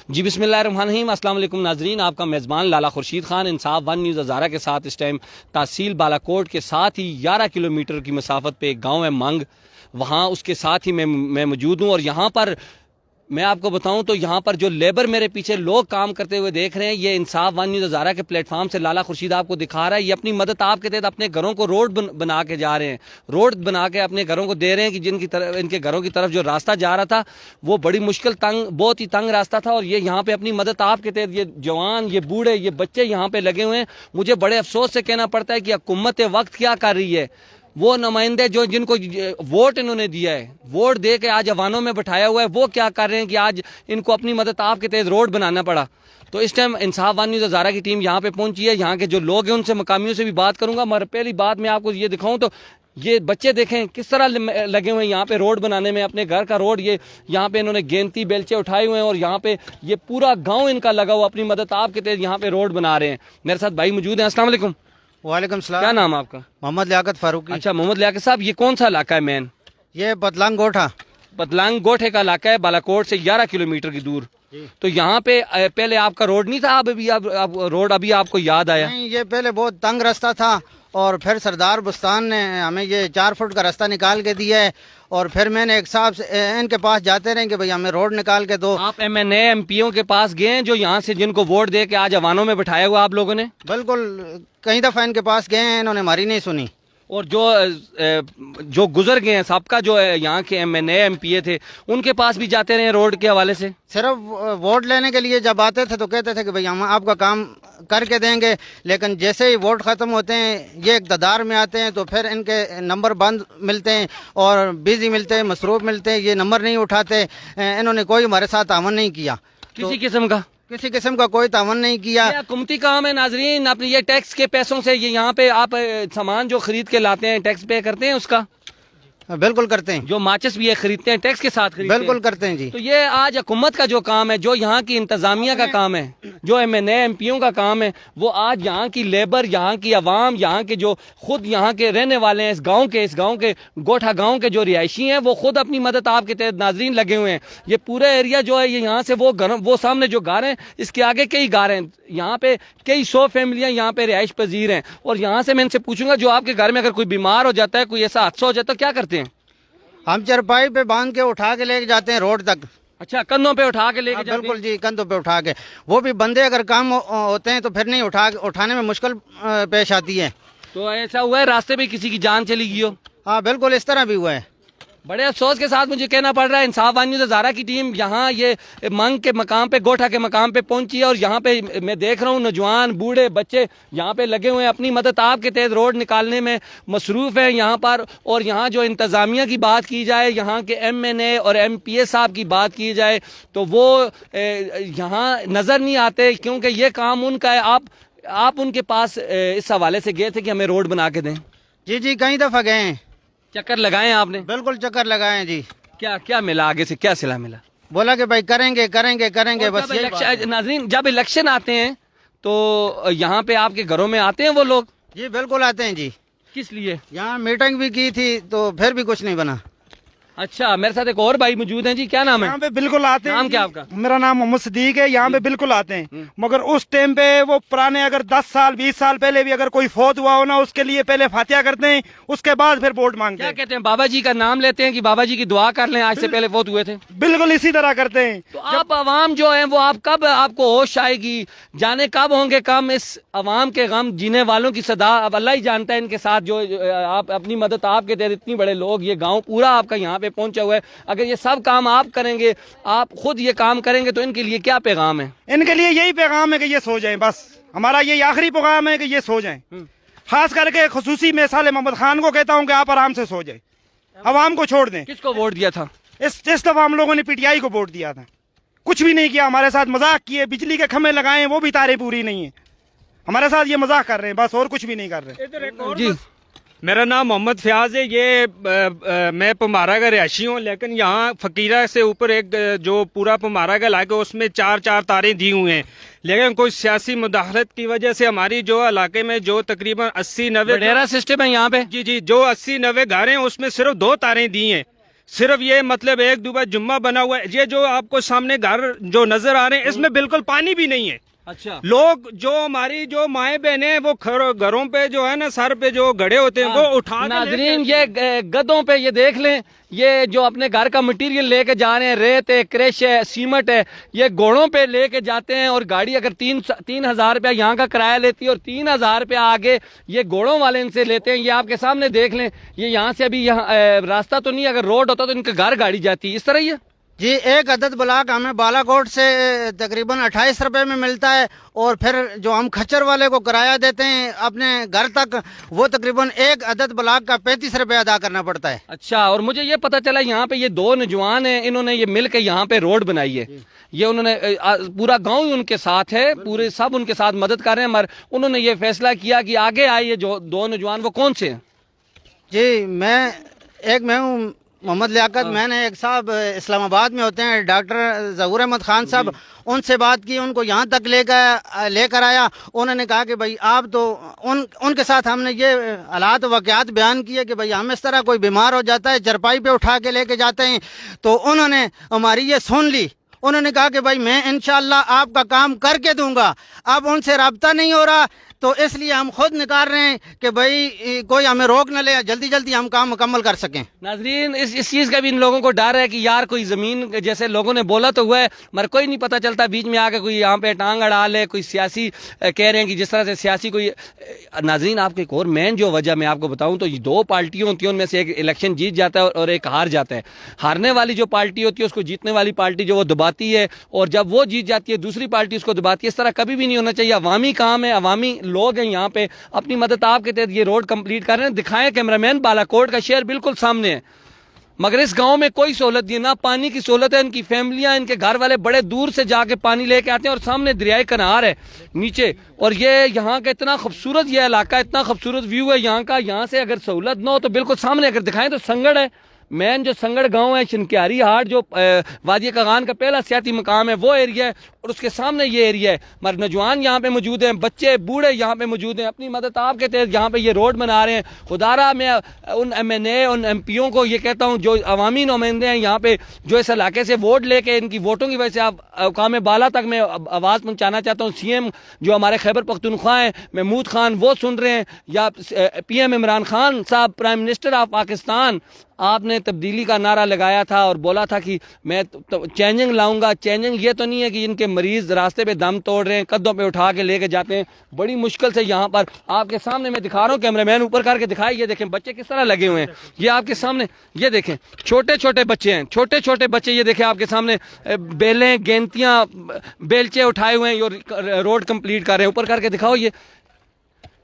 جی بسم اللہ الرحمن الرحیم، السلام علیکم ناظرین، آپ کا میزبان لالا خورشید خان انصاف ون نیوز ہزارہ کے ساتھ اس ٹائم تحصیل بالا کوٹ کے ساتھ ہی 11 کلومیٹر کی مسافت پہ ایک گاؤں ہے منگ، وہاں اس کے ساتھ ہی میں موجود ہوں۔ اور یہاں پر میں آپ کو بتاؤں تو یہاں پر جو لیبر میرے پیچھے لوگ کام کرتے ہوئے دیکھ رہے ہیں، یہ انصاف ون نیوز ہزارہ کے پلیٹ فارم سے لالا خورشید آپ کو دکھا رہا ہے۔ یہ اپنی مدد آپ کے تحت اپنے گھروں کو روڈ بنا کے جا رہے ہیں، روڈ بنا کے اپنے گھروں کو دے رہے ہیں کہ جن کی طرف ان کے گھروں کی طرف جو راستہ جا رہا تھا وہ بڑی مشکل بہت ہی تنگ راستہ تھا، اور یہ یہاں پہ اپنی مدد آپ کے تحت، یہ جوان، یہ بوڑھے، یہ بچے یہاں پہ لگے ہوئے ہیں۔ مجھے بڑے افسوس سے کہنا پڑتا ہے کہ حکومت وقت کیا کر رہی ہے، وہ نمائندے جو جن کو ووٹ انہوں نے دیا ہے، ووٹ دے کے آج عوانوں میں بٹھایا ہوا ہے، وہ کیا کر رہے ہیں کہ آج ان کو اپنی مدد آپ کے تحت روڈ بنانا پڑا۔ تو اس ٹائم انصاف ون نیوز ہزارہ کی ٹیم یہاں پہ پہنچی ہے، یہاں کے جو لوگ ہیں ان سے، مقامیوں سے بھی بات کروں گا، مگر پہلی بات میں آپ کو یہ دکھاؤں تو یہ بچے دیکھیں کس طرح لگے ہوئے ہیں یہاں پہ روڈ بنانے میں، اپنے گھر کا روڈ، یہ یہاں پہ انہوں نے گینتی بیلچے اٹھائے ہوئے ہیں، اور یہاں پہ یہ پورا گاؤں ان کا لگا ہوا اپنی مدد آپ کے تحت یہاں پہ روڈ بنا رہے ہیں۔ میرے ساتھ بھائی موجود ہیں، السلام علیکم۔ وعلیکم السلام۔ کیا نام ہے آپ کا؟ محمد لیاقت فاروقی۔ اچھا محمد لیاقت صاحب، یہ کون سا علاقہ ہے مین؟ یہ پتلانگ گوٹھا، پتلانگ گوٹھے کا علاقہ ہے، بالا کوٹ سے 11 کلومیٹر کی دور۔ تو یہاں پہ پہلے آپ کا روڈ نہیں تھا، اب روڈ ابھی آپ کو یاد آیا؟ نہیں، یہ پہلے بہت تنگ راستہ تھا، اور پھر سردار بستان نے ہمیں یہ 4 فٹ کا راستہ نکال کے دیا ہے، اور پھر میں نے ایک صاحب سے ان کے پاس جاتے رہے کہ بھئی ہمیں روڈ نکال کے دو۔ آپ M N A M P O کے پاس گئے ہیں جو یہاں سے جن کو ووٹ دے کے آج عوانوں میں بٹھایا ہوا آپ لوگوں نے؟ بالکل، کئی دفعہ ان کے پاس گئے ہیں، انہوں نے ہماری نہیں سنی۔ اور جو گزر گئے ہیں سابقہ جو یہاں کے M N A M P A تھے، ان کے پاس بھی جاتے رہے روڈ کے حوالے سے؟ صرف ووٹ لینے کے لیے جب آتے تھے تو کہتے تھے کہ بھئی ہم آپ کا کام کر کے دیں گے، لیکن جیسے ہی ووٹ ختم ہوتے ہیں، یہ اقتدار میں آتے ہیں، تو پھر ان کے نمبر بند ملتے ہیں اور بزی ملتے ہیں، مصروف ملتے ہیں، یہ نمبر نہیں اٹھاتے۔ انہوں نے کوئی ہمارے ساتھ تعاون نہیں کیا، کسی قسم کا کوئی تعاون نہیں کیا۔ یہ حکومتی کام ہے ناظرین، اپنے یہ ٹیکس کے پیسوں سے یہ یہاں پہ آپ سامان جو خرید کے لاتے ہیں ٹیکس پے کرتے ہیں اس کا؟ بالکل کرتے ہیں۔ جو ماچس بھی یہ خریدتے ہیں ٹیکس کے ساتھ خریدتے ہیں؟ بالکل کرتے ہیں جی۔ تو یہ آج حکومت کا جو کام ہے، جو یہاں کی انتظامیہ کا کام ہے، جو M N A M P O کا کام ہے، وہ آج یہاں کی لیبر، یہاں کی عوام، یہاں کے جو خود یہاں کے رہنے والے ہیں، اس گاؤں کے گوٹھا گاؤں کے جو رہائشی ہیں، وہ خود اپنی مدد آپ کے تحت ناظرین لگے ہوئے ہیں۔ یہ پورا ایریا جو ہے، یہ یہاں سے وہ سامنے جو گھر ہیں، اس کے آگے کئی گھر ہیں، یہاں پہ کئی 100 فیملیاں یہاں پہ رہائش پذیر ہیں۔ اور یہاں سے میں ان سے پوچھوں گا، جو آپ کے گھر میں اگر کوئی بیمار ہو جاتا ہے، کوئی ایسا حادثہ ہو جاتا ہے، کیا کرتے ہیں؟ ہم چرپائی پہ باندھ کے اٹھا کے لے کے جاتے ہیں روڈ تک۔ اچھا، کندھوں پہ اٹھا کے لے کے جاتے ہیں؟ بالکل جی، کندھوں پہ اٹھا کے۔ وہ بھی بندے اگر کام ہوتے ہیں تو پھر نہیں اٹھانے میں مشکل پیش آتی ہے۔ تو ایسا ہوا ہے راستے میں کسی کی جان چلی گئی ہو؟ ہاں بالکل، اس طرح بھی ہوا ہے۔ بڑے افسوس کے ساتھ مجھے کہنا پڑ رہا ہے، انصاف ون نیوز ہزارہ کی ٹیم یہاں یہ منگ کے مقام پہ، گوٹھا کے مقام پہ پہنچی ہے، اور یہاں پہ میں دیکھ رہا ہوں نوجوان، بوڑھے، بچے یہاں پہ لگے ہوئے ہیں، اپنی مدد آپ کے تحت روڈ نکالنے میں مصروف ہیں یہاں پر۔ اور یہاں جو انتظامیہ کی بات کی جائے، یہاں کے ایم این اے اور ایم پی اے صاحب کی بات کی جائے، تو وہ یہاں نظر نہیں آتے، کیونکہ یہ کام ان کا ہے۔ آپ ان کے پاس اس حوالے سے گئے تھے کہ ہمیں روڈ بنا کے دیں؟ جی، کئی دفعہ گئے ہیں۔ چکر لگائے آپ نے؟ بالکل چکر لگائے ہیں جی۔ کیا ملا آگے سے، کیا صلہ ملا؟ بولا کہ بھائی کریں گے بس یہی۔ ناظرین، جب الیکشن آتے ہیں تو یہاں پہ آپ کے گھروں میں آتے ہیں وہ لوگ؟ جی بالکل آتے ہیں جی۔ کس لیے؟ یہاں میٹنگ بھی کی تھی تو پھر بھی کچھ نہیں بنا۔ اچھا، میرے ساتھ ایک اور بھائی موجود ہیں جی، کیا نام ہے؟ یہاں پہ بالکل آتے ہیں۔ نام کیا آپ کا؟ میرا نام محمد صدیق ہے۔ یہاں پہ بالکل آتے ہیں، مگر اس ٹائم پہ وہ پرانے اگر 10 سال 20 سال پہلے بھی اگر کوئی فوت ہوا ہونا، اس کے لیے پہلے فاتحہ کرتے ہیں، اس کے بعد پھر ووٹ مانگتے ہیں۔ کیا کہتے ہیں، بابا جی کا نام لیتے ہیں کہ بابا جی کی دعا کر لیں، آج سے پہلے فوت ہوئے تھے؟ بالکل اسی طرح کرتے ہیں۔ تو آپ عوام جو ہیں وہ آپ کو ہوش آئے گی، جانے کب ہوں گے کم اس عوام کے غم جینے والوں کی صدا؟ اب اللہ ہی جانتا ہے ان کے ساتھ جو آپ اپنی مدد آپ کے تحت اتنی بڑے لوگ، یہ گاؤں پورا آپ کا یہاں پہ پہنچا ہوا ہے۔ اگر یہ سب کام آپ کریں گے، آپ خود یہ کام کریں گے، تو ان کے لیے کیا پیغام ہے؟ ان کے لیے یہی پیغام ہے کہ یہ سو جائیں، بس ہمارا یہ آخری پیغام ہے کہ یہ سو جائیں۔ خاص کر کے خصوصی میں صالح محمد خان کو کہتا ہوں کہ آپ آرام سے سو جائیں، عوام کو چھوڑ دیں۔ کس کو ووٹ دیا تھا؟ اس دفعہ ہم لوگوں نے پی ٹی آئی کو ووٹ دیا تھا، کچھ بھی نہیں کیا، ہمارے ساتھ مذاق کیے، بجلی کے کھمبے لگائے ہیں، وہ بھی تاریں پوری نہیں ہیں، ہمارے ساتھ یہ مذاق کر رہے ہیں بس، اور کچھ بھی نہیں کر رہے۔ جی، میرا نام محمد فیاض ہے، یہ میں پمارا کا رہائشی ہوں، لیکن یہاں فقیرہ سے اوپر ایک جو پورا پمارا کا علاقہ اس میں 4 تاریں دی ہوئے ہیں، لیکن کوئی سیاسی مداخلت کی وجہ سے ہماری جو علاقے میں جو تقریباً 80-90 وڈیرا سسٹم ہے یہاں پہ؟ جی جو 80-90 گھر ہیں اس میں صرف 2 تاریں دی ہیں، صرف یہ مطلب ایک دو بار جمعہ بنا ہوا ہے. یہ جو آپ کو سامنے گھر جو نظر آ رہے ہیں اس میں بالکل پانی بھی نہیں ہے. اچھا لوگ جو ہماری جو مائیں بہنیں ہیں وہ گھروں پہ جو ہے نا سر پہ جو گھڑے ہوتے ہیں وہ اٹھا کے ناظرین یہ گدوں پہ یہ دیکھ لیں, یہ جو اپنے گھر کا مٹیریل لے کے جا رہے ہیں, ریت ہے, کریش ہے, سیمنٹ ہے, یہ گھوڑوں پہ لے کے جاتے ہیں. اور گاڑی اگر 3,000 روپیہ یہاں کا کرایہ لیتی ہے اور 3,000 روپیہ آگے یہ گھوڑوں والے ان سے لیتے ہیں. یہ آپ کے سامنے دیکھ لیں, یہ یہاں سے ابھی یہاں راستہ تو نہیں, اگر روڈ ہوتا تو ان کے گھر گاڑی جاتی. اس طرح ہی ہے جی. ایک عدد بلاک ہمیں بالا کوٹ سے تقریباً 28 روپے میں ملتا ہے, اور پھر جو ہم کھچر والے کو کرایہ دیتے ہیں اپنے گھر تک, وہ تقریباً ایک عدد بلاک کا 35 روپے ادا کرنا پڑتا ہے. اچھا. اور مجھے یہ پتا چلا یہاں پہ یہ 2 نوجوان ہیں, انہوں نے یہ مل کے یہاں پہ روڈ بنائی ہے. یہ انہوں نے پورا گاؤں ان کے ساتھ ہے, پورے سب ان کے ساتھ مدد کر رہے ہیں, مگر انہوں نے یہ فیصلہ کیا کہ آگے آئے. یہ جو 2 نوجوان وہ کون سے ہیں؟ جی میں ہوں محمد لیاقت. میں نے ایک صاحب اسلام آباد میں ہوتے ہیں, ڈاکٹر ظہور احمد خان صاحب, ان سے بات کی, ان کو یہاں تک لے کر آیا. انہوں نے کہا کہ بھائی آپ تو ان کے ساتھ ہم نے یہ حالات واقعات بیان کیے کہ بھائی ہم اس طرح کوئی بیمار ہو جاتا ہے, چرپائی پہ اٹھا کے لے کے جاتے ہیں. تو انہوں نے ہماری یہ سن لی. انہوں نے کہا کہ بھائی میں انشاءاللہ آپ کا کام کر کے دوں گا. اب ان سے رابطہ نہیں ہو رہا, تو اس لیے ہم خود نکال رہے ہیں کہ بھائی کوئی ہمیں روک نہ لے, جلدی جلدی ہم کام مکمل کر سکیں. ناظرین اس چیز کا بھی ان لوگوں کو ڈر ہے کہ یار کوئی زمین, جیسے لوگوں نے بولا تو ہوا ہے, مگر کوئی نہیں پتہ چلتا, بیچ میں آ کے کوئی یہاں پہ ٹانگ اڑا لے, کوئی سیاسی کہہ رہے ہیں کہ جس طرح سے سیاسی کوئی. ناظرین آپ کو ایک اور مین جو وجہ میں آپ کو بتاؤں تو یہ 2 پارٹیاں ہوتی ہیں, ان میں سے ایک الیکشن جیت جاتا ہے اور ایک ہار جاتا ہے. ہارنے والی جو پارٹی ہوتی ہے اس کو جیتنے والی پارٹی جو وہ دباتی ہے, اور جب وہ جیت جاتی ہے دوسری پارٹی اس کو دباتی ہے. اس طرح کبھی بھی نہیں ہونا چاہیے. عوامی کام ہے, عوامی لوگ ہیں یہاں پہ, اپنی مدد آپ کے تحت یہ روڈ کمپلیٹ کر رہے ہیں. دکھائیں کیمرہ مین, بالا کوٹ کا شہر بالکل سامنے ہے, مگر اس گاؤں میں کوئی سہولت نہیں, نہ پانی کی سہولت ہے. ان کی فیملیاں, ان کے گھر والے بڑے دور سے جا کے پانی لے کے آتے ہیں, اور سامنے دریائے کنار ہے نیچے. اور یہ یہاں کا اتنا خوبصورت یہ علاقہ, اتنا خوبصورت ویو ہے یہاں کا, یہاں سے اگر سہولت نہ ہو تو بالکل سامنے اگر دکھائیں تو سنگڑ ہے. مین جو سنگڑ گاؤں ہے, شنکیاری ہاٹ جو وادی کاغان کا پہلا سیاحتی مقام ہے, وہ ایریا ہے, اور اس کے سامنے یہ ایریا ہے. مگر نوجوان یہاں پہ موجود ہیں, بچے بوڑھے یہاں پہ موجود ہیں, اپنی مدد آپ کے تحت یہاں پہ یہ روڈ بنا رہے ہیں. خدارہ میں ان MNA ان MP کو یہ کہتا ہوں جو عوامی نمائندے ہیں یہاں پہ, جو اس علاقے سے ووٹ لے کے ان کی ووٹوں کی وجہ سے آپ اقوام بالا تک میں آواز پہنچانا چاہتا ہوں. CM جو ہمارے خیبر پختونخوا ہیں محمود خان, وہ سن رہے ہیں, یا PM عمران خان صاحب پرائم منسٹر آف پاکستان, آپ نے تبدیلی کا نعرہ لگایا تھا اور بولا تھا کہ میں چینجنگ لاؤں گا. چینجنگ یہ تو نہیں ہے کہ ان کے مریض راستے پہ دم توڑ رہے ہیں, قدوں پہ اٹھا کے لے کے جاتے ہیں بڑی مشکل سے. یہاں پر آپ کے سامنے میں دکھا رہا ہوں, کیمرہ مین اوپر کر کے دکھائے, یہ دیکھیں بچے کس طرح لگے ہوئے ہیں. یہ آپ کے سامنے یہ دیکھیں, چھوٹے چھوٹے بچے ہیں, چھوٹے چھوٹے بچے. یہ دیکھیں آپ کے سامنے بیلیں, گینتیاں, بیلچے اٹھائے ہوئے ہیں, اور روڈ کمپلیٹ کر رہے ہیں. اوپر کر کے دکھاؤ. یہ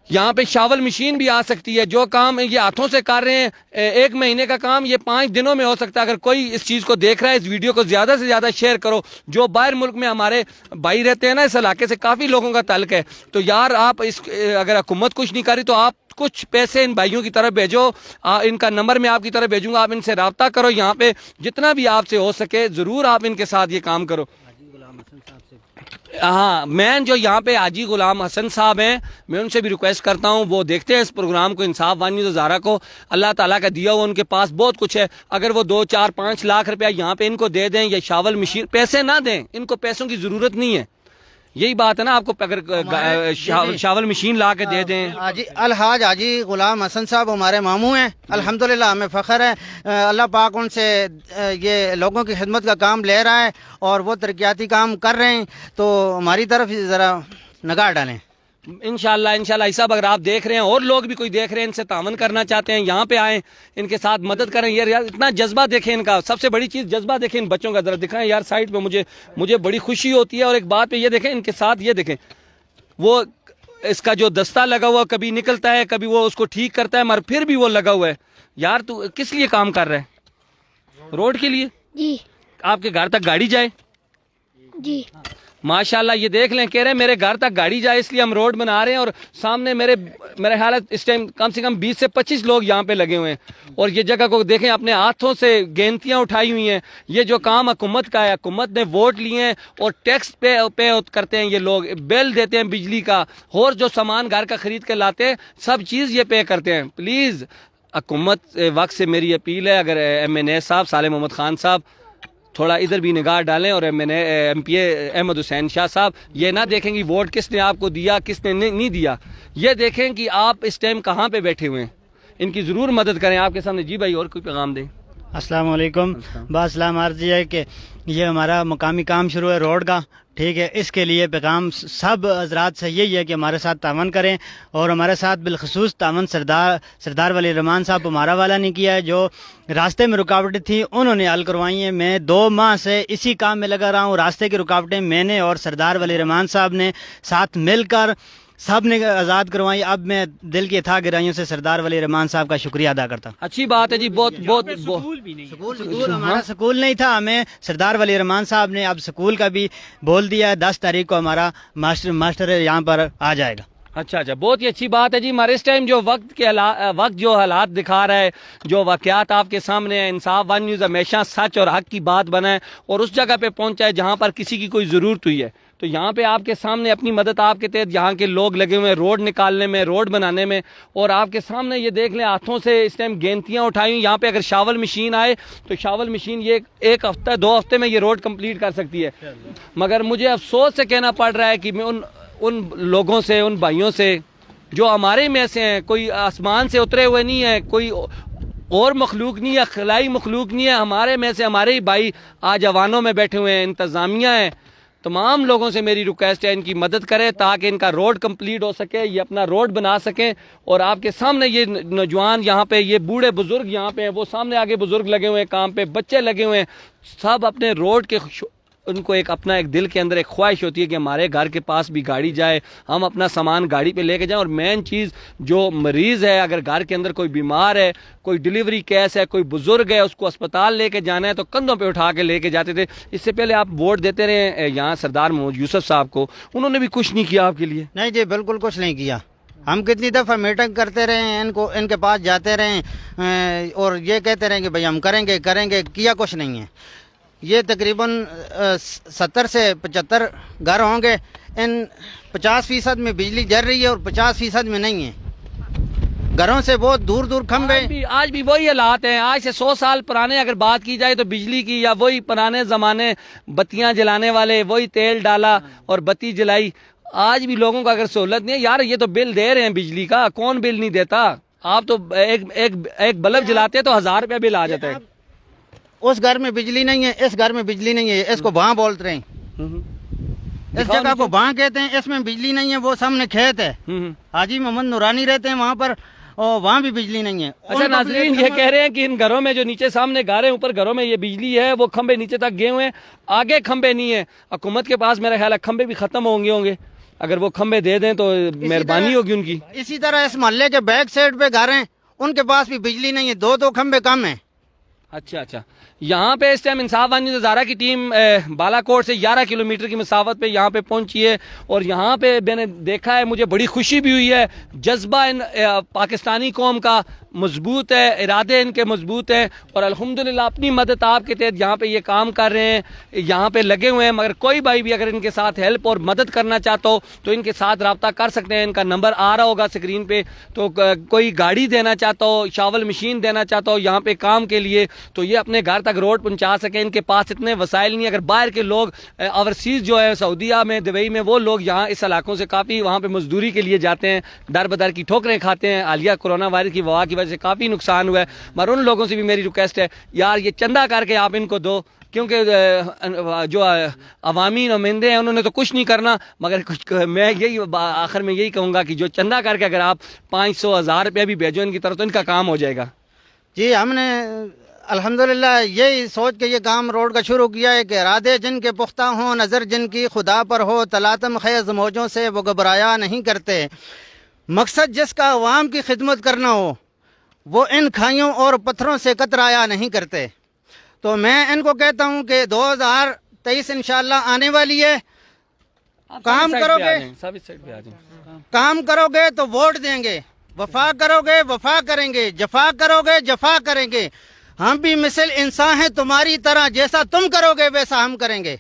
یہاں پہ شاول مشین بھی آ سکتی ہے. جو کام یہ ہاتھوں سے کر رہے ہیں 1 مہینے کا کام یہ 5 دنوں میں ہو سکتا ہے. اگر کوئی اس چیز کو دیکھ رہا ہے, اس ویڈیو کو زیادہ سے زیادہ شیئر کرو. جو باہر ملک میں ہمارے بھائی رہتے ہیں نا, اس علاقے سے کافی لوگوں کا تعلق ہے, تو یار آپ اگر حکومت کچھ نہیں کر رہی تو آپ کچھ پیسے ان بھائیوں کی طرف بھیجو. ان کا نمبر میں آپ کی طرف بھیجوں گا, آپ ان سے رابطہ کرو. یہاں پہ جتنا بھی آپ سے ہو سکے ضرور آپ ان کے ساتھ یہ کام کرو. ہاں, مین جو یہاں پہ حاجی غلام حسن صاحب ہیں, میں ان سے بھی ریکویسٹ کرتا ہوں وہ دیکھتے ہیں اس پروگرام کو, انصاف ون نیوز ہزارہ کو. اللہ تعالیٰ کا دیا ہوا ان کے پاس بہت کچھ ہے. اگر وہ 2 4 5 لاکھ روپیہ یہاں پہ ان کو دے دیں, یا شاول مشین, پیسے نہ دیں, ان کو پیسوں کی ضرورت نہیں ہے. یہی بات ہے نا, آپ کو اگر شاول مشین لا کے دے دیں. الحاج حاجی غلام حسن صاحب ہمارے ماموں ہیں, الحمدللہ ہمیں فخر ہے. اللہ پاک ان سے یہ لوگوں کی خدمت کا کام لے رہا ہے, اور وہ ترقیاتی کام کر رہے ہیں, تو ہماری طرف ذرا نگاہ ڈالیں. انشاءاللہ صاحب اگر آپ دیکھ رہے ہیں اور لوگ بھی کوئی دیکھ رہے ہیں, ان سے تعاون کرنا چاہتے ہیں, یہاں پہ آئیں, ان کے ساتھ مدد کریں. یار اتنا جذبہ دیکھیں ان کا, سب سے بڑی چیز جذبہ دیکھیں ان بچوں کا. ذرا دکھائیں یار سائڈ پہ, مجھے بڑی خوشی ہوتی ہے. اور ایک بات پہ یہ دیکھیں ان کے ساتھ, یہ دیکھیں وہ اس کا جو دستہ لگا ہوا کبھی نکلتا ہے, کبھی وہ اس کو ٹھیک کرتا ہے, مگر پھر بھی وہ لگا ہوا ہے. یار تو کس لیے کام کر رہا ہے؟ روڈ کے لیے. جی. آپ کے گھر تک گاڑی جائے. جی ماشاءاللہ. یہ دیکھ لیں, کہہ رہے ہیں میرے گھر تک گاڑی جائے, اس لیے ہم روڈ بنا رہے ہیں. اور سامنے میرے حالت اس ٹائم کم سے کم 20 سے 25 لوگ یہاں پہ لگے ہوئے ہیں. اور یہ جگہ کو دیکھیں, اپنے ہاتھوں سے گینتیاں اٹھائی ہوئی ہیں. یہ جو کام حکومت کا ہے, حکومت نے ووٹ لیے ہیں اور ٹیکس پے کرتے ہیں. یہ لوگ بل دیتے ہیں بجلی کا, اور جو سامان گھر کا خرید کے لاتے ہیں سب چیز یہ پے کرتے ہیں. پلیز حکومت وقت سے میری اپیل ہے، اگر MNA صاحب صالح محمد خان صاحب تھوڑا ادھر بھی نگاہ ڈالیں، اور MP احمد حسین شاہ صاحب یہ نہ دیکھیں کہ ووٹ کس نے آپ کو دیا کس نے نہیں دیا، یہ دیکھیں کہ آپ اس ٹائم کہاں پہ بیٹھے ہوئے ہیں، ان کی ضرور مدد کریں. آپ کے سامنے جی بھائی اور کوئی پیغام دیں. السلام علیکم. بات سلام عرض یہ ہے کہ یہ ہمارا مقامی کام شروع ہے روڈ کا، ٹھیک ہے. اس کے لیے پیغام سب حضرات سے یہی ہے کہ ہمارے ساتھ تعاون کریں، اور ہمارے ساتھ بالخصوص تعاون سردار ولی الرحمان صاحب ہمارا والا نہیں کیا ہے. جو راستے میں رکاوٹیں تھیں انہوں نے حل کروائی ہیں. میں 2 ماہ سے اسی کام میں لگا رہا ہوں. راستے کی رکاوٹیں میں نے اور سردار ولی الرحمان صاحب نے ساتھ مل کر سب نے آزاد کروائی. اب میں دل کی اتھاہ گہرائیوں سے سردار ولی الرحمان صاحب کا شکریہ ادا کرتا ہوں. اچھی بات ہے جی. بہت سکول ہمارا سکول نہیں تھا، ہمیں سردار ولی الرحمان صاحب نے اب سکول کا بھی بول دیا ہے. 10 تاریخ کو ہمارا ماسٹر یہاں پر آ جائے گا. اچھا بہت ہی اچھی بات ہے جی. ہمارے اس ٹائم جو وقت جو حالات دکھا رہا ہے، جو واقعات آپ کے سامنے ہیں، انصاف ون نیوز ہمیشہ سچ اور حق کی بات بنا ہے اور اس جگہ پہ پہنچا ہے جہاں پر کسی کی کوئی ضرورت ہوئی ہے. تو یہاں پہ آپ کے سامنے اپنی مدد آپ کے تحت یہاں کے لوگ لگے ہوئے ہیں روڈ نکالنے میں، روڈ بنانے میں. اور آپ کے سامنے یہ دیکھ لیں ہاتھوں سے اس ٹائم گینتیاں اٹھائی ہوئی. یہاں پہ اگر شاول مشین آئے تو شاول مشین یہ 1 ہفتہ 2 ہفتے میں یہ روڈ کمپلیٹ کر سکتی ہے. مگر مجھے افسوس سے کہنا پڑ رہا ہے کہ میں ان لوگوں سے، ان بھائیوں سے جو ہمارے میں سے ہیں، کوئی آسمان سے اترے ہوئے نہیں ہیں، کوئی اور مخلوق نہیں ہے، خلائی مخلوق نہیں ہے، ہمارے میں سے ہمارے ہی بھائی آج ایوانوں میں بیٹھے ہوئے ہیں، انتظامیہ ہیں. تمام لوگوں سے میری ریکویسٹ ہے ان کی مدد کریں تاکہ ان کا روڈ کمپلیٹ ہو سکے، یہ اپنا روڈ بنا سکیں. اور آپ کے سامنے یہ نوجوان یہاں پہ، یہ بوڑھے بزرگ یہاں پہ ہیں، وہ سامنے آگے بزرگ لگے ہوئے ہیں کام پہ، بچے لگے ہوئے ہیں، سب اپنے روڈ کے ان کو اپنا ایک دل کے اندر ایک خواہش ہوتی ہے کہ ہمارے گھر کے پاس بھی گاڑی جائے، ہم اپنا سامان گاڑی پہ لے کے جائیں. اور مین چیز جو مریض ہے، اگر گھر کے اندر کوئی بیمار ہے، کوئی ڈیلیوری کیس ہے، کوئی بزرگ ہے، اس کو اسپتال لے کے جانا ہے تو کندھوں پہ اٹھا کے لے کے جاتے تھے. اس سے پہلے آپ ووٹ دیتے رہے یہاں سردار محمود یوسف صاحب کو، انہوں نے بھی کچھ نہیں کیا آپ کے لیے. نہیں جی بالکل کچھ نہیں کیا. ہم کتنی دفعہ میٹنگ کرتے رہے ہیں، ان کے پاس جاتے رہے ہیں اور یہ کہتے رہے کہ بھائی ہم کریں گے، کیا کچھ نہیں ہے. یہ تقریباً 70 سے 75 گھر ہوں گے. ان 50% میں بجلی جل رہی ہے اور 50% میں نہیں ہے. گھروں سے بہت دور دور کھمبے. آج بھی وہی حالات ہیں. آج سے 100 سال پرانے اگر بات کی جائے تو بجلی کی، یا وہی پرانے زمانے بتیاں جلانے والے، وہی تیل ڈالا اور بتی جلائی. آج بھی لوگوں کو اگر سہولت نہیں ہے، یار یہ تو بل دے رہے ہیں بجلی کا، کون بل نہیں دیتا؟ آپ تو ایک بلب جلاتے تو 1000 روپیہ بل آ جاتا ہے. اس گھر میں بجلی نہیں ہے، اس گھر میں بجلی نہیں ہے، اس کو بھاں بولتے ہیں، اس جگہ کو بھاں کہتے ہیں. اس میں بجلی نہیں ہے. وہ سامنے کھیت ہے، حاجی محمد نورانی رہتے ہیں وہاں پر، اور وہاں بھی بجلی نہیں ہے. اچھا ناظرین، یہ کہہ رہے ہیں کہ ان گھروں میں جو نیچے سامنے گھر ہیں، اوپر گھروں میں یہ بجلی ہے، وہ کھمبے نیچے تک گئے ہوئے ہیں، آگے کھمبے نہیں ہیں. حکومت کے پاس میرا خیال ہے کھمبے بھی ختم ہوں گے. اگر وہ کھمبے دے دیں تو مہربانی ہوگی ان کی. اسی طرح اس محلے کے بیک سائڈ پہ گھر ہیں، ان کے پاس بھی بجلی نہیں ہے. 2 کھمبے کم ہیں. اچھا یہاں پہ اس ٹائم انصاف ون نیوز ہزارہ کی ٹیم بالا کوٹ سے 11 کلومیٹر کی مسافت پہ یہاں پہ پہنچی ہے. اور یہاں پہ میں نے دیکھا ہے، مجھے بڑی خوشی بھی ہوئی ہے. جذبہ ان پاکستانی قوم کا مضبوط ہے، ارادے ان کے مضبوط ہیں، اور الحمدللہ اپنی مدد آپ کے تحت یہاں پہ یہ کام کر رہے ہیں، یہاں پہ لگے ہوئے ہیں. مگر کوئی بھائی بھی اگر ان کے ساتھ ہیلپ اور مدد کرنا چاہتا ہو تو ان کے ساتھ رابطہ کر سکتے ہیں. ان کا نمبر آ رہا ہوگا اسکرین پہ. تو کوئی گاڑی دینا چاہتا ہو، شاول مشین دینا چاہتا ہو یہاں پہ کام کے لیے، تو یہ اپنے گھر تک روڈ پہنچا سکیں. ان کے پاس اتنے وسائل نہیں. اگر باہر کے لوگ اوورسیز جو ہے سعودیہ میں، دبئی میں، وہ لوگ یہاں اس علاقوں سے کافی وہاں پہ مزدوری کے لیے جاتے ہیں، در بدر کی ٹھوکریں کھاتے ہیں. حالیہ کورونا وائرس کی وبا کی وجہ سے کافی نقصان ہوا ہے. مگر ان لوگوں سے بھی میری ریکویسٹ ہے، یار یہ چندہ کر کے آپ ان کو دو، کیونکہ جو عوامی نمائندے ہیں انہوں نے تو کچھ نہیں کرنا. مگر کچھ میں یہی آخر میں یہی کہوں گا کہ جو چندہ کر کے اگر آپ 500-1000 روپیہ بھی بھیجو ان کی طرف تو ان کا کام ہو جائے گا. جی ہم نے الحمدللہ یہی سوچ کے یہ کام روڈ کا شروع کیا ہے کہ ارادے جن کے پختہ ہوں، نظر جن کی خدا پر ہو، تلاطم خیز موجوں سے وہ گھبرایا نہیں کرتے. مقصد جس کا عوام کی خدمت کرنا ہو، وہ ان کھائیوں اور پتھروں سے کترایا نہیں کرتے. تو میں ان کو کہتا ہوں کہ 2023 انشاءاللہ آنے والی ہے. کام کرو گے تو ووٹ دیں گے، وفا کرو گے وفا کریں گے، جفا کرو گے جفا کریں گے. ہم بھی مثل انسان ہیں تمہاری طرح، جیسا تم کرو گے ویسا ہم کریں گے.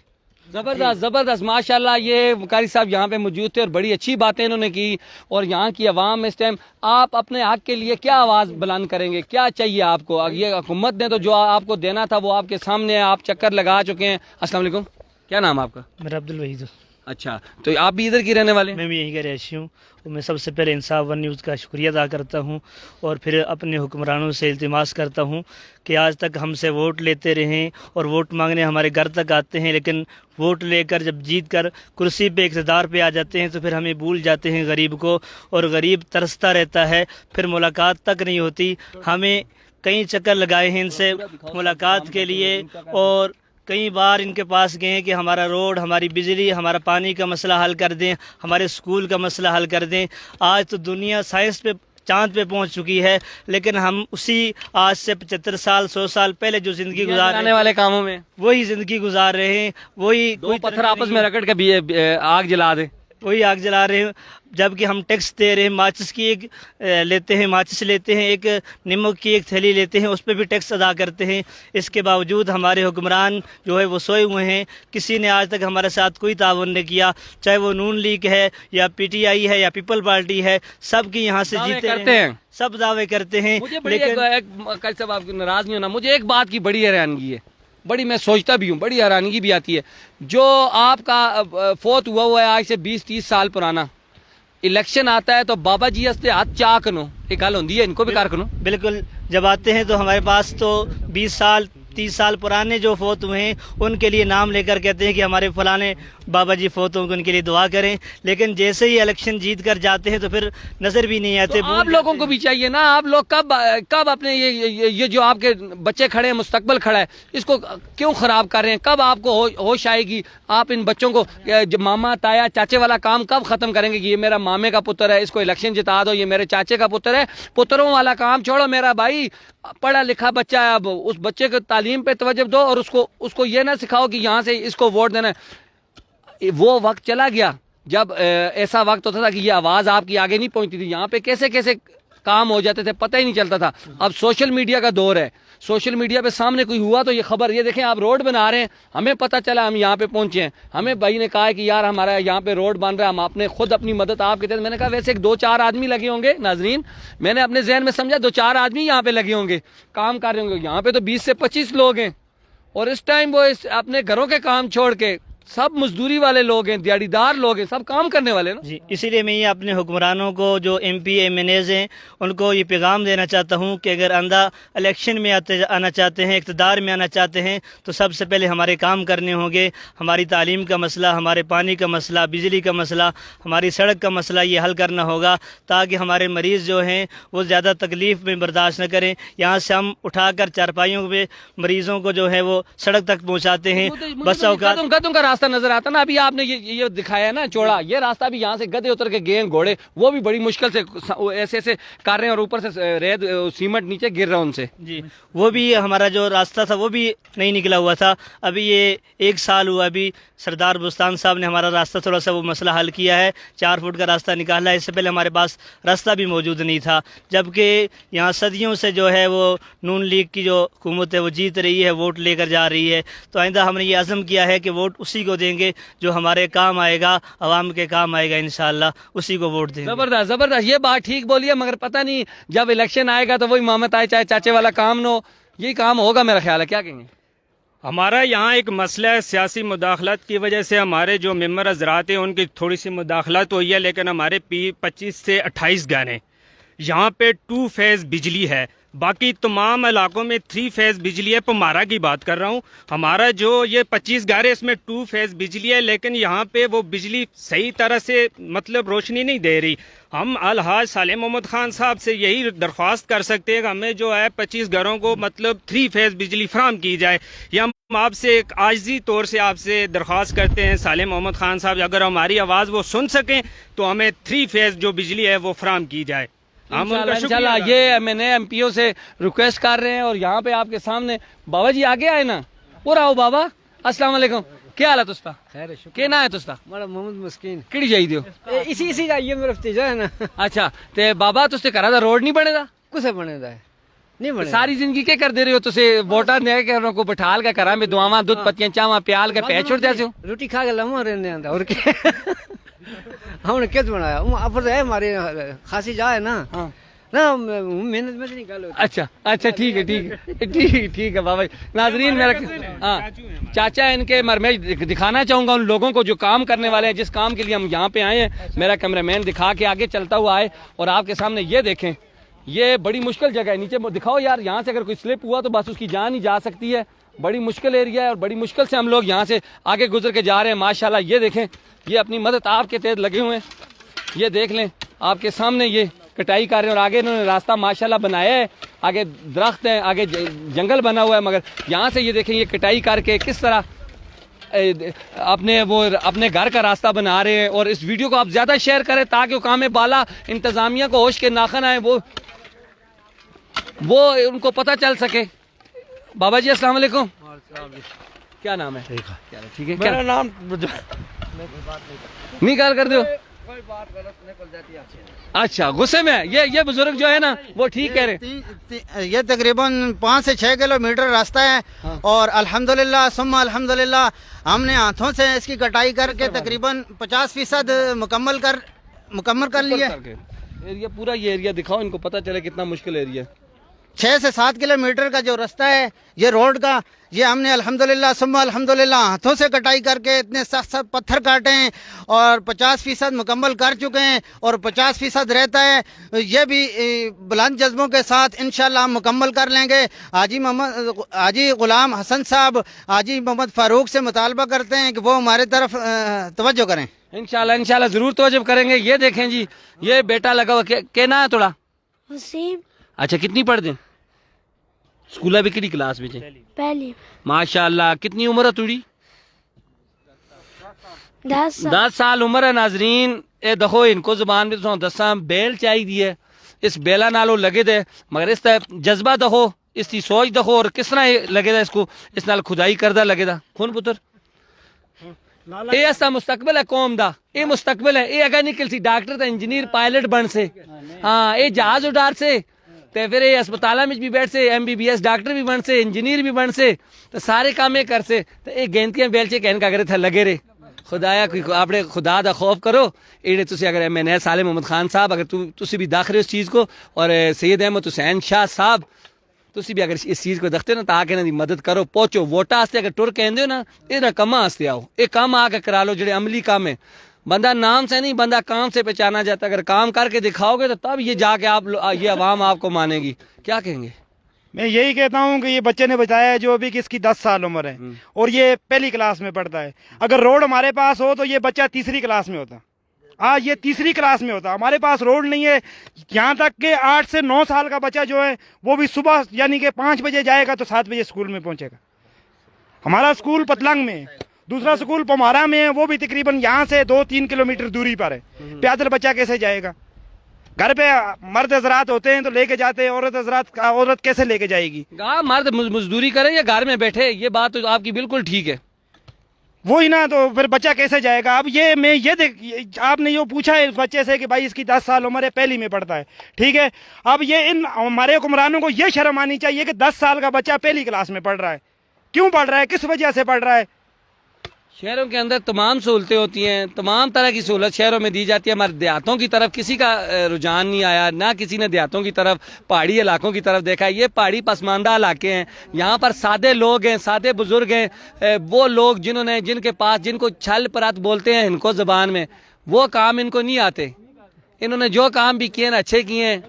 زبردست زبردست ماشاءاللہ. یہ قاری صاحب یہاں پہ موجود تھے اور بڑی اچھی باتیں انہوں نے کی. اور یہاں کی عوام اس ٹائم آپ اپنے حق کے لیے کیا آواز بلند کریں گے؟ کیا چاہیے آپ کو؟ یہ حکومت نے تو جو آپ کو دینا تھا وہ آپ کے سامنے ہے، آپ چکر لگا چکے ہیں. السلام علیکم، کیا نام ہے آپ کا؟ میرا عبد الوحید. اچھا، تو آپ بھی ادھر کی رہنے والے ہیں؟ میں بھی یہیں کا رہائشی ہوں. اور میں سب سے پہلے انصاف ون نیوز کا شکریہ ادا کرتا ہوں اور پھر اپنے حکمرانوں سے التماس کرتا ہوں کہ آج تک ہم سے ووٹ لیتے رہیں اور ووٹ مانگنے ہمارے گھر تک آتے ہیں، لیکن ووٹ لے کر جب جیت کر کرسی پہ اقتدار پہ آ جاتے ہیں تو پھر ہمیں بھول جاتے ہیں غریب کو، اور غریب ترستا رہتا ہے، پھر ملاقات تک نہیں ہوتی. ہمیں کئی چکر لگائے ہیں ان سے ملاقات کے لیے اور کئی بار ان کے پاس گئے ہیں کہ ہمارا روڈ، ہماری بجلی، ہمارا پانی کا مسئلہ حل کر دیں، ہمارے اسکول کا مسئلہ حل کر دیں. آج تو دنیا سائنس پہ چاند پہ پہنچ چکی ہے، لیکن ہم اسی آج سے 75 سال 100 سال پہلے جو زندگی گزار آنے والے کاموں میں وہی زندگی گزار رہے ہیں. وہی دو پتھر آپس میں رگڑ کے بھی آگ جلا دے. وہی آگ جلا رہے ہیں، جبکہ ہم ٹیکس دے رہے ہیں. ماچس کی ایک لیتے ہیں، ایک نمک کی ایک تھیلی لیتے ہیں، اس پہ بھی ٹیکس ادا کرتے ہیں. اس کے باوجود ہمارے حکمران جو ہے وہ سوئے ہوئے ہیں. کسی نے آج تک ہمارے ساتھ کوئی تعاون نہیں کیا، چاہے وہ نون لیگ ہے یا پی ٹی آئی ہے یا پیپل پارٹی ہے. سب کی یہاں سے جیتے کرتے ہیں، سب دعوے کرتے ہیں. لیکن قاری صاحب آپ ناراض نہیں ہونا، مجھے ایک بات کی بڑی حیرانگی ہے، بڑی میں سوچتا بھی ہوں، بڑی حیرانگی بھی آتی ہے. جو آپ کا فوت ہوا ہے آج سے 20-30 سال پرانا، الیکشن آتا ہے تو بابا جی ہستے ہاتھ چاہ کنو ایک گل ہوندی ہے، ان کو بھی کار کنو. بالکل، جب آتے ہیں تو ہمارے پاس تو 20 سال 30 سال پرانے جو فوت ہوئے ہیں ان کے لیے نام لے کر کہتے ہیں کہ ہمارے فلانے بابا جی فوت ہوں، ان کے لیے دعا کریں. لیکن جیسے ہی الیکشن جیت کر جاتے ہیں تو پھر نظر بھی نہیں آتے. آپ لوگوں کو بھی چاہیے نا، آپ لوگ کب اپنے یہ جو آپ کے بچے کھڑے ہیں، مستقبل کھڑا ہے، اس کو کیوں خراب کر رہے ہیں؟ کب آپ کو ہوش آئے گی؟ آپ ان بچوں کو ماما تایا چاچے والا کام کب ختم کریں گے کہ یہ میرا مامے کا پتر ہے، اس کو الیکشن جتا دو، یہ میرے چاچے کا پتر ہے؟ پتروں والا کام چھوڑو میرا بھائی، پڑھا لکھا بچہ ہے، اب اس بچے کو تعلیم پہ توجہ دو اور اس کو یہ نہ سکھاؤ کہ یہاں سے اس کو ووٹ دینا ہے. وہ وقت چلا گیا جب ایسا وقت ہوتا تھا کہ یہ آواز آپ کی آگے نہیں پہنچتی تھی. یہاں پہ کیسے کیسے کام ہو جاتے تھے، پتہ ہی نہیں چلتا تھا. اب سوشل میڈیا کا دور ہے، سوشل میڈیا پہ سامنے کوئی ہوا تو یہ خبر، یہ دیکھیں آپ روڈ بنا رہے ہیں، ہمیں پتہ چلا، ہم یہاں پہ پہنچے ہیں، ہمیں بھائی نے کہا کہ یار ہمارا یہاں پہ روڈ بن رہا ہے، ہم اپنے خود اپنی مدد آپ کے تحت. میں نے کہا ویسے 2-4 آدمی لگے ہوں گے. ناظرین، میں نے اپنے ذہن میں سمجھا 2-4 آدمی یہاں پہ لگے ہوں گے، کام کر رہے ہوں گے. یہاں پہ تو 20 سے 25 لوگ ہیں اور اس ٹائم وہ اپنے گھروں کے کام چھوڑ کے، سب مزدوری والے لوگ ہیں، دیہڑی دار لوگ ہیں، سب کام کرنے والے نا. جی، اسی لیے میں یہ اپنے حکمرانوں کو جو M P M N As ہیں ان کو یہ پیغام دینا چاہتا ہوں کہ اگر آندہ الیکشن میں آنا چاہتے ہیں، اقتدار میں آنا چاہتے ہیں تو سب سے پہلے ہمارے کام کرنے ہوں گے. ہماری تعلیم کا مسئلہ، ہمارے پانی کا مسئلہ، بجلی کا مسئلہ، ہماری سڑک کا مسئلہ یہ حل کرنا ہوگا تاکہ ہمارے مریض جو ہیں وہ زیادہ تکلیف میں برداشت نہ کریں. یہاں سے ہم اٹھا کر چارپائیوں پہ مریضوں کو جو ہے وہ سڑک تک پہنچاتے ہیں. بس اوقات گدوں کا راستہ نظر آتا نا، ابھی آپ نے یہ دکھایا نا چوڑا، یہ راستہ بھی یہاں سے گدے اتر کے گئے ہیں گھوڑے، وہ بھی بڑی مشکل سے ایسے ایسے کر رہے ہیں اور اوپر سے ریت سیمنٹ نیچے گر رہا ہے ان سے. جی، وہ بھی ہمارا جو راستہ تھا وہ بھی نہیں نکلا ہوا تھا. ابھی یہ 1 سال ہوا، ابھی سردار بستان صاحب نے ہمارا راستہ تھوڑا سا وہ مسئلہ حل کیا ہے، 4 فٹ کا راستہ نکالا ہے. اس سے پہلے ہمارے پاس راستہ بھی موجود نہیں تھا، جبکہ یہاں صدیوں سے جو ہے وہ نون لیگ کی جو حکومت ہے وہ جیت رہی ہے، ووٹ لے کر جا رہی ہے. تو آئندہ ہم نے یہ عزم کیا ہے کہ ووٹ اسی کو دیں گے جو ہمارے کام آئے گا، عوام کے کام آئے گا، انشاءاللہ اسی کو ووٹ دیں گے. زبردست زبردست، یہ بات ٹھیک بولی ہے، مگر پتہ نہیں جب الیکشن آئے گا تو وہی محمد آئے چاہے چاچے والا کام نہ ہو، یہی کام ہوگا میرا خیال ہے. کیا کہیں گے؟ ہمارا یہاں ایک مسئلہ ہے، سیاسی مداخلت کی وجہ سے ہمارے جو ممبر حضرات ہیں ان کی تھوڑی سی مداخلت ہوئی ہے، لیکن ہمارے 25 سے 28 گھر ہیں. یہاں پہ 2 فیز بجلی ہے، باقی تمام علاقوں میں 3 فیز بجلی ہے. پمارا کی بات کر رہا ہوں، ہمارا جو یہ 25 گھر ہے اس میں 2 فیز بجلی ہے، لیکن یہاں پہ وہ بجلی صحیح طرح سے مطلب روشنی نہیں دے رہی. ہم الحاج صالح محمد خان صاحب سے یہی درخواست کر سکتے ہیں کہ ہمیں جو ہے 25 گھروں کو مطلب 3 فیز بجلی فراہم کی جائے. یہ ہم آپ سے ایک عاجزی طور سے آپ سے درخواست کرتے ہیں صالح محمد خان صاحب، اگر ہماری آواز وہ سن سکیں تو ہمیں 3 فیز جو بجلی ہے وہ فراہم کی جائے. انشاءاللہ یہ میں نے ایم پی او سے ریکویسٹ کر رہے ہیں. اور یہاں پہ آپ کے سامنے بابا جی آگے آئے نا، اور آؤ بابا. السلام علیکم، کیا حال ہے تستا؟ خیر کیا نام ہے تستا؟ میرا محمد مسکین کیڑی چاہیے ہو؟ اسی جائیے میرا فتیجا ہے نا. اچھا تے بابا تستے کرا دا روڈ نہیں بنے دا؟ کسے بنے دا ہے نہیں بنے ساری زندگی کیا کر دے رہے ہو تسے ووٹاں دے کے انہوں کو بٹھال کے کراں میں دعاواں دودھ پتیاں چاواں پیال کے پہ چھوڑ دیتے ہو روٹی کھا کے لمحہ رہنے آتا اور کیا ہم نے کس بنایا افر ہے ہماری خاصی جا ہے نا نا محنت میں سے نہیں گل ہوتی. اچھا ٹھیک ہے ٹھیک ہے بابا. ناظرین میرا ہاں چاچا ان کے میں دکھانا چاہوں گا ان لوگوں کو جو کام کرنے والے ہیں, جس کام کے لیے ہم یہاں پہ آئے ہیں. میرا کیمرہ مین دکھا کے آگے چلتا ہوا آئے اور آپ کے سامنے یہ دیکھیں, یہ بڑی مشکل جگہ ہے. نیچے دکھاؤ یار, یہاں سے اگر کوئی سلپ ہوا تو بس اس کی جان ہی جا سکتی ہے. بڑی مشکل ایریا ہے اور بڑی مشکل سے ہم لوگ یہاں سے آگے گزر کے جا رہے ہیں. ماشاءاللہ یہ دیکھیں, یہ اپنی مدد آپ کے تحت لگے ہوئے ہیں. یہ دیکھ لیں آپ کے سامنے, یہ کٹائی کر رہے ہیں اور آگے انہوں نے راستہ ماشاءاللہ بنایا ہے. آگے درخت ہیں, آگے جنگل بنا ہوا ہے, مگر یہاں سے یہ دیکھیں یہ کٹائی کر کے کس طرح اپنے گھر کا راستہ بنا رہے ہیں. اور اس ویڈیو کو آپ زیادہ شیئر کریں تاکہ حکام بالا انتظامیہ کو ہوش کے ناخن آئے, وہ ان کو پتہ چل سکے. بابا جی السلام علیکم, کیا نام ہے؟ ٹھیک ہے, میرا نام نہیں کال کر دو. اچھا غصے میں یہ بزرگ جو ہے نا وہ ٹھیک کہہ رہے. یہ تقریباً 5 سے 6 کلومیٹر راستہ ہے اور الحمدللہ ثم الحمدللہ ہم نے ہاتھوں سے اس کی کٹائی کر کے تقریباً 50% مکمل کر لیا. ایریا پورا, یہ ایریا دکھاؤ ان کو پتہ چلے کتنا مشکل ایریا ہے. 6 سے 7 کلومیٹر کا جو راستہ ہے یہ روڈ کا, یہ ہم نے الحمدللہ ثم الحمدللہ ہاتھوں سے کٹائی کر کے اتنے سخت پتھر کاٹے ہیں اور 50% مکمل کر چکے ہیں اور 50% رہتا ہے. یہ بھی بلند جذبوں کے ساتھ انشاءاللہ ہم مکمل کر لیں گے. حاجی غلام حسن صاحب حاجی محمد فاروق سے مطالبہ کرتے ہیں کہ وہ ہمارے طرف توجہ کریں. انشاءاللہ ضرور توجہ کریں گے. یہ دیکھیں جی, یہ بیٹا لگا ہوا, کیا نا ہے تھوڑا وسیم. اچھا کتنی پڑھ دیں سکولہ بھی کڑی کلاس میں پہلی. ماشاءاللہ کتنی عمر ہے تھوڑی؟ 10 سال عمر ہے. ناظرین اے دیکھو ان کو زبان بھی تو دساں بیل چاہی دی ہے, اس بیلا نالو لگے دے, مگر اس طرح جذبہ دیکھو, اس کی سوچ دیکھو اور کس طرح لگے دا اس کو, اس نال خدائی کردہ لگے دا. خون پتر اے ایسا مستقبل ہے قوم دا, اے مستقبل ہے. اے اگر نکل سی ڈاکٹر تے انجینئر پائلٹ بن سے, ہاں اے جہاز اڈار سے تے پھر یہ اسپتالاں میں بھی بیٹھ سے, MBBS ڈاکٹر بھی بن سے, انجینئر بھی بن سے, تو سارے کام یہ کر سے. تو یہ گینتیاں بیلچے کہن کا اگر تھا لگے رہے. خدایا کوئی اپنے خدا دا خوف کرو. ایڈے تسی اگر MNA صالح محمد خان صاحب اگر تسی بھی داخل اس چیز کو, اور سید احمد حسین شاہ صاحب تسی بھی اگر اس چیز کو دکھتے نا تاکہ انہاں دی مدد کرو. پہنچو ووٹاں واسطے اگر ٹر کہندے ہو نا, یہ کماں واسطے آؤ. یہ کام آ کے کرا لو جڑے عملی کام ہے. بندہ نام سے نہیں, بندہ کام سے پہچانا جاتا. اگر کام کر کے دکھاؤ گے تو تب یہ جا کے یہ عوام آپ کو مانے گی. کیا کہیں گے؟ میں یہی کہتا ہوں کہ یہ بچے نے بتایا جو ابھی کہ اس کی 10 سال عمر ہے اور یہ پہلی کلاس میں پڑھتا ہے. اگر روڈ ہمارے پاس ہو تو یہ بچہ 3ری کلاس میں ہوتا. آج یہ 3ری کلاس میں ہوتا. ہمارے پاس روڈ نہیں ہے. یہاں تک کہ 8 سے 9 سال کا بچہ جو ہے وہ بھی صبح یعنی کہ 5 بجے جائے گا تو 7 بجے اسکول میں پہنچے گا. ہمارا اسکول پتلنگ میں ہے, دوسرا اسکول پمارا میں ہے, وہ بھی تقریباً یہاں سے 2-3 کلومیٹر دوری پر ہے. پیدل بچہ کیسے جائے گا؟ گھر پہ مرد حضرات ہوتے ہیں تو لے کے جاتے ہیں, عورت کیسے لے کے جائے گی؟ مرد مزدوری کرے یا گھر میں بیٹھے, یہ بات تو آپ کی بالکل ٹھیک ہے. وہی نا, تو پھر بچہ کیسے جائے گا؟ اب آپ نے یہ پوچھا ہے اس بچے سے کہ بھائی اس کی 10 سال عمر ہے, پہلی میں پڑھتا ہے, ٹھیک ہے. اب یہ ہمارے حکمرانوں کو یہ شرم آنی چاہیے کہ 10 سال کا بچہ پہلی کلاس میں پڑھ رہا ہے. کیوں پڑھ رہا ہے؟ کس وجہ سے پڑھ رہا ہے؟ شہروں کے اندر تمام سہولتیں ہوتی ہیں, تمام طرح کی سہولت شہروں میں دی جاتی ہے. ہمارے دیہاتوں کی طرف کسی کا رجحان نہیں آیا, نہ کسی نے دیہاتوں کی طرف, پہاڑی علاقوں کی طرف دیکھا. یہ پہاڑی پسماندہ علاقے ہیں, یہاں پر سادے لوگ ہیں, سادے بزرگ ہیں. وہ لوگ جن کے پاس, جن کو چھل پرات بولتے ہیں ان کو زبان میں, وہ کام ان کو نہیں آتے. انہوں نے جو کام بھی کیے نا اچھے کیے ہیں,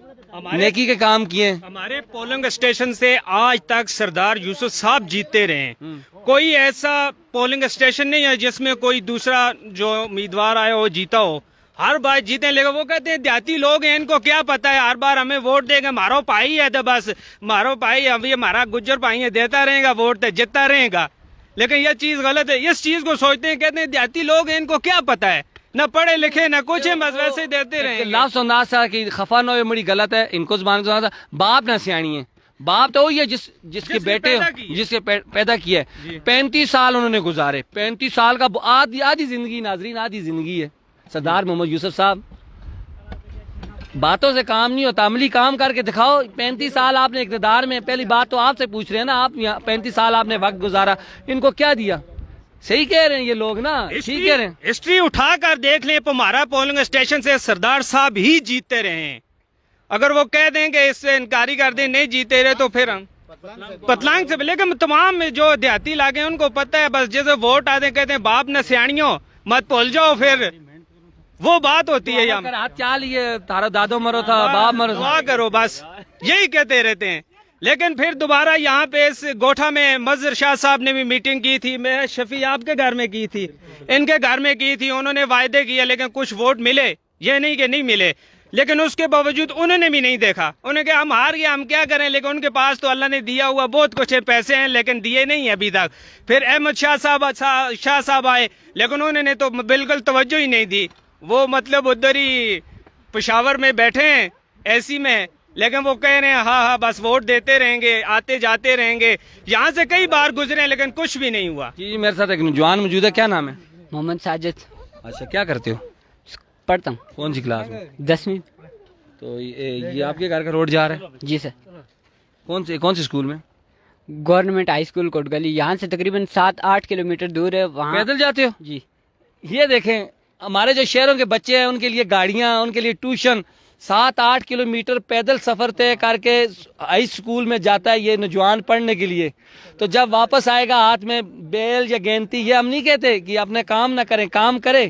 نیکی کے کام کیے. ہمارے پولنگ اسٹیشن سے آج تک سردار یوسف صاحب جیتے رہے ہیں. کوئی ایسا پولنگ اسٹیشن نہیں ہے جس میں کوئی دوسرا جو امیدوار آئے وہ جیتا ہو. ہر بار جیتے ہیں, لیکن وہ کہتے ہیں دیہاتی لوگ ہیں, ان کو کیا پتا ہے, ہر بار ہمیں ووٹ دے گا, مارو پائی ہے تو بس مارو پائی, اب یہ ہمارا گجر پائی ہے, دیتا رہے گا ووٹ تو جیتتا رہے گا. لیکن یہ چیز غلط ہے. اس چیز کو سوچتے ہیں, کہتے ہیں دیہاتی لوگ ہیں, ان کو کیا پتا ہے, نہ پڑھے لکھے نہ کچھ ہیں, بس ویسے دیتے رہیں. لفظ انداز تھا کہ خفا نہ ہو بڑی غلط ہے. ان کو زبان تھا باپ نہ سیاਣੀ ہے. باپ تو وہی ہے جس کے بیٹے جس کے پیدا کیا ہے. 35 سال انہوں نے گزارے. 35 سال کا آدھی زندگی. ناظرین آدھی زندگی ہے. سردار محمد یوسف صاحب باتوں سے کام نہیں ہوتا, عملی کام کر کے دکھاؤ. 35 سال آپ نے اقتدار میں, پہلی بات تو آپ سے پوچھ رہے ہیں نا, آپ 35 سال آپ نے وقت گزارا, ان کو کیا دیا؟ صحیح کہہ رہے ہیں یہ لوگ نا, ٹھیک کہہ رہے ہیں. ہسٹری اٹھا کر دیکھ لیں, پمارا پولنگ اسٹیشن سے سردار صاحب ہی جیتتے رہے ہیں. اگر وہ کہہ دیں کہ اس سے انکاری کر دیں نہیں جیتے رہے تو پھر ہم پتلانگ سے, لیکن تمام جو دیہاتی علاقے ہیں ان کو پتہ ہے, بس جیسے ووٹ آتے کہتے ہیں باپ نہ سیاڑیوں مت بھول جاؤ, پھر وہ بات ہوتی ہے. یہاں ہاتھ چال یہ تارا دادو مرو تھا, باپ مرو, دعا کرو, بس یہی کہتے رہتے ہیں. لیکن پھر دوبارہ یہاں پہ اس گوٹھا میں مظہر شاہ صاحب نے بھی میٹنگ کی تھی, میں شفیع آپ کے گھر میں کی تھی, ان کے گھر میں کی تھی. انہوں نے وعدے کیے لیکن کچھ ووٹ ملے, یہ نہیں کہ نہیں ملے, لیکن اس کے باوجود انہوں نے بھی نہیں دیکھا. انہوں نے کہا ہم ہار گئے, ہم کیا کریں, لیکن ان کے پاس تو اللہ نے دیا ہوا بہت کچھ ہے, پیسے ہیں, لیکن دیے نہیں ہیں ابھی تک. پھر احمد شاہ صاحب آئے, لیکن انہوں نے تو بالکل توجہ ہی نہیں دی. وہ مطلب ادھر ہی پشاور میں بیٹھے ہیں اے سی میں, لیکن وہ کہہ رہے ہیں ہاں بس ووٹ دیتے رہیں گے, آتے جاتے رہیں گے. یہاں سے کئی بار گزرے ہیں لیکن کچھ بھی نہیں ہوا. جی میرے ساتھ ایک نوجوان موجود ہے, کیا نام ہے؟ محمد ساجد. اچھا, کیا کرتے ہو؟ پڑھتا ہوں. کون سی کلاس میں؟ 10ویں. تو یہ آپ کے گھر کا روڈ جا رہا ہے؟ جی سر. کون سی اسکول میں؟ گورنمنٹ ہائی اسکول کوٹ گلی, یہاں سے تقریباً 7-8 کلومیٹر دور ہے. وہاں پیدل جاتے ہو؟ جی. یہ دیکھیں, ہمارے جو شہروں کے بچے ہیں ان کے لیے گاڑیاں, ان کے لیے ٹیوشن, 7-8 کلومیٹر پیدل سفر طے کر کے ہائی اسکول میں جاتا ہے یہ نوجوان پڑھنے کے لیے. تو جب واپس آئے گا ہاتھ میں بیل یا گینتی, یہ ہم نہیں کہتے کہ اپنے کام نہ کریں, کام کرے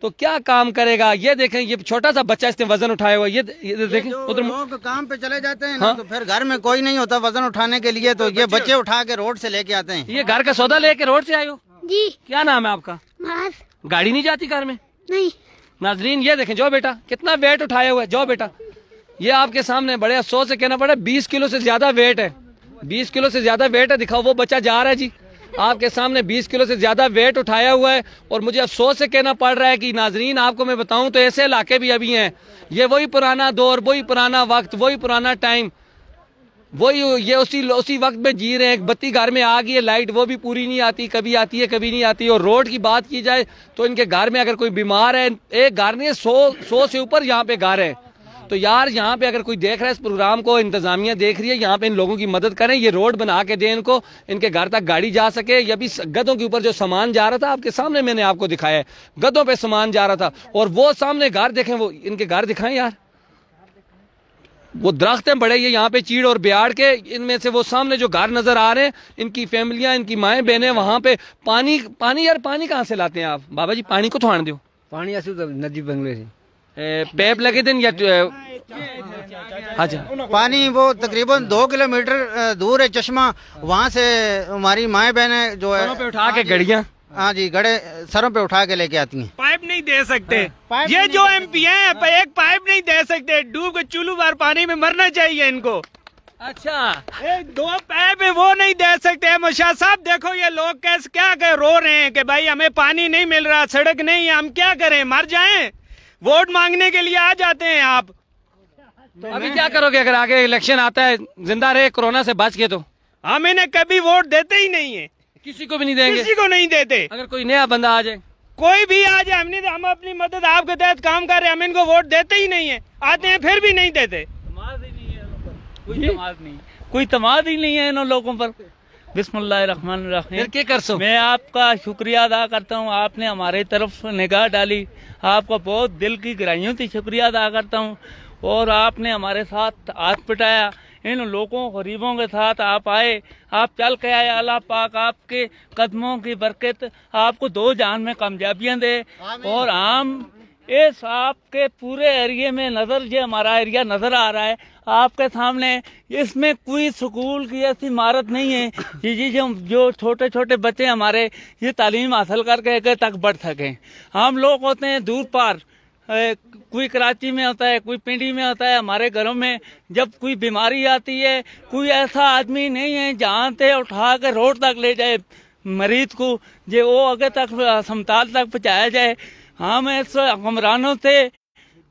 تو کیا کام کرے گا. یہ دیکھیں, یہ چھوٹا سا بچہ اس نے وزن اٹھایا ہوا, یہ دیکھیں ادھر لوگ کام پہ چلے جاتے ہیں نا, تو پھر گھر میں کوئی نہیں ہوتا وزن اٹھانے کے لیے, تو یہ بچے اٹھا کے روڈ سے لے کے آتے ہیں. یہ گھر کا سودا لے کے روڈ سے آئے ہو؟ جی. کیا نام ہے آپ کا؟ معاذ. گاڑی نہیں جاتی گھر میں؟ نہیں. ناظرین یہ دیکھیں, جو بیٹا کتنا ویٹ اٹھایا ہوا ہے, جو بیٹا یہ آپ کے سامنے بڑے افسوس سے کہنا پڑا 20 کلو سے زیادہ ویٹ ہے, 20 کلو سے زیادہ ویٹ ہے. دکھاؤ وہ بچہ جا رہا ہے جی آپ کے سامنے, 20 کلو سے زیادہ ویٹ اٹھایا ہوا ہے. اور مجھے افسوس سے کہنا پڑ رہا ہے کہ ناظرین آپ کو میں بتاؤں تو ایسے علاقے بھی ابھی ہیں, یہ وہی پرانا دور, وہی پرانا وقت, وہی پرانا ٹائم, وہی یہ اسی وقت میں جی رہے ہیں. ایک بتی گھر میں آ گئی ہے, لائٹ وہ بھی پوری نہیں آتی, کبھی آتی ہے کبھی نہیں آتی. اور روڈ کی بات کی جائے تو ان کے گھر میں اگر کوئی بیمار ہے, ایک گھر نہیں 100 سے اوپر یہاں پہ گھر ہے. تو یار یہاں پہ اگر کوئی دیکھ رہا ہے اس پروگرام کو, انتظامیہ دیکھ رہی ہے, یہاں پہ ان لوگوں کی مدد کریں, یہ روڈ بنا کے دیں ان کو, ان کے گھر تک گاڑی جا سکے. یا بھی گدھوں کے اوپر جو سامان جا رہا تھا آپ کے سامنے میں نے آپ کو دکھایا ہے, گدھوں پہ سامان جا رہا تھا. اور وہ سامنے گھر دیکھیں, وہ ان کے گھر دکھائیں یار, وہ درخت ہیں بڑے یہ یہاں پہ چیڑ اور بیاڑ کے, ان میں سے وہ سامنے جو گھر نظر آ رہے ہیں ان کی فیملیاں, ان کی مائیں بہنیں وہاں پہ. پانی یار پانی کہاں سے لاتے ہیں آپ بابا جی؟ پانی کو تھوڑ دو. پانی ندی بنگلے سے پیپ لگے دن یا اچھا پانی وہ تقریباً 2 کلومیٹر دور ہے چشمہ, وہاں سے ہماری مائیں بہنیں جو ہے سروں پہ اٹھا کے گڑیاں, ہاں جی گڑے سروں پہ اٹھا کے لے کے آتی ہیں. پائپ نہیں دے سکتے, یہ جو ایم پی ہیں ایک پائپ نہیں دے سکتے, ڈوب کے چولو بار پانی میں مرنا چاہیے ان کو. اچھا 2 پائپ وہ نہیں دے سکتے. شاہ صاحب دیکھو یہ لوگ کیسے کیا کہ رو رہے ہیں کہ بھائی ہمیں پانی نہیں مل رہا, سڑک نہیں ہے, ہم کیا کریں, مر جائیں. ووٹ مانگنے کے لیے آ جاتے ہیں آپ, ابھی کیا کرو گے اگر آگے الیکشن آتا ہے, زندہ رہے کورونا سے بچ کے, تو ہم انہیں کبھی ووٹ دیتے ہی نہیں ہیں, کسی کو بھی نہیں دیں گے, کسی کو نہیں دیتے. اگر کوئی نیا بندہ آ جائے, کوئی بھی آ جائے, ہم اپنی مدد آپ کے تحت کام کر رہے ہیں, ہم ان کو ووٹ دیتے ہی نہیں ہیں, آتے ہیں پھر بھی نہیں دیتے. کوئی تماد ہی نہیں ہے ان لوگوں پر. بسم اللہ الرحمن الرحیم. پھر کیا کر سو؟ میں آپ کا شکریہ ادا کرتا ہوں, آپ نے ہمارے طرف نگاہ ڈالی, آپ کا بہت دل کی گہرائیوں سے شکریہ ادا کرتا ہوں. اور آپ نے ہمارے ساتھ ہاتھ پٹایا, ان لوگوں غریبوں کے ساتھ آپ آئے, آپ چل کے آئے. اللہ پاک آپ کے قدموں کی برکت آپ کو 2 جہان میں کامیابیاں دے. اور عام اس آپ کے پورے ایریے میں نظر, یہ ہمارا ایریا نظر آ رہا ہے آپ کے سامنے, اس میں کوئی سکول کی ایسی عمارت نہیں ہے جی جو چھوٹے چھوٹے بچے ہمارے یہ تعلیم حاصل کر کے آگے تک بڑھ سکیں. ہم لوگ ہوتے ہیں دور پار, کوئی کراچی میں ہوتا ہے, کوئی پنڈی میں ہوتا ہے. ہمارے گھروں میں جب کوئی بیماری آتی ہے, کوئی ایسا آدمی نہیں ہے جہاں سے اٹھا کے روڈ تک لے جائے مریض کو, جو وہ آگے تک ہسپتال تک پہنچایا جائے. ہم اس حکمرانوں سے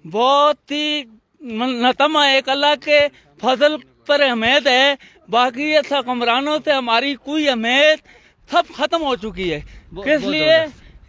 بہت ہی نتم ہے, ایک اللہ کے فضل پر امید ہے, باقی اس حکمرانوں سے ہماری کوئی امید سب ختم ہو چکی ہے. کس لیے